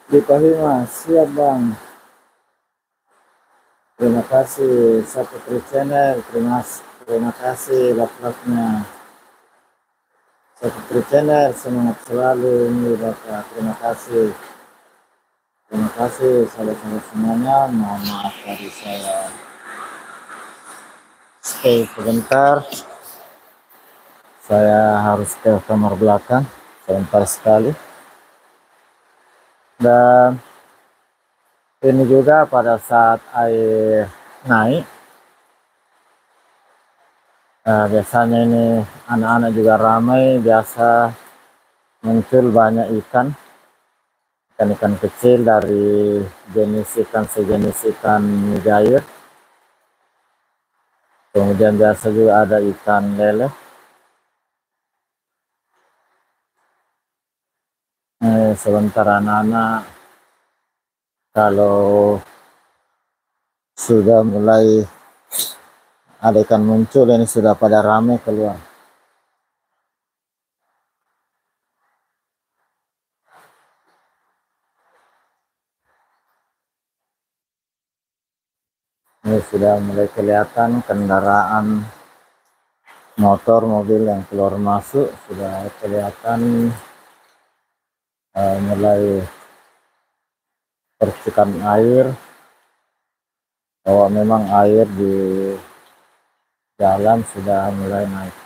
Di Mas, siap Bang. Terima kasih Saputri Channel, terima kasih love-nya. Saputri Channel, semangat selalu ini Bapak. Terima kasih sahabat-sahabat semuanya. Mohon maaf tadi saya stay sebentar. Saya harus ke kamar belakang sebentar sekali. Dan ini juga pada saat air naik, biasanya ini anak-anak juga ramai, biasa muncul banyak ikan kecil dari jenis ikan sejenis ikan mujair. Kemudian biasa juga ada ikan lele. Sebentar anak-anak kalau sudah mulai ada ikan muncul, ini sudah pada ramai keluar. Ini sudah mulai kelihatan kendaraan motor, mobil yang keluar masuk, sudah kelihatan mulai percikan air, bahwa memang air di jalan sudah mulai naik.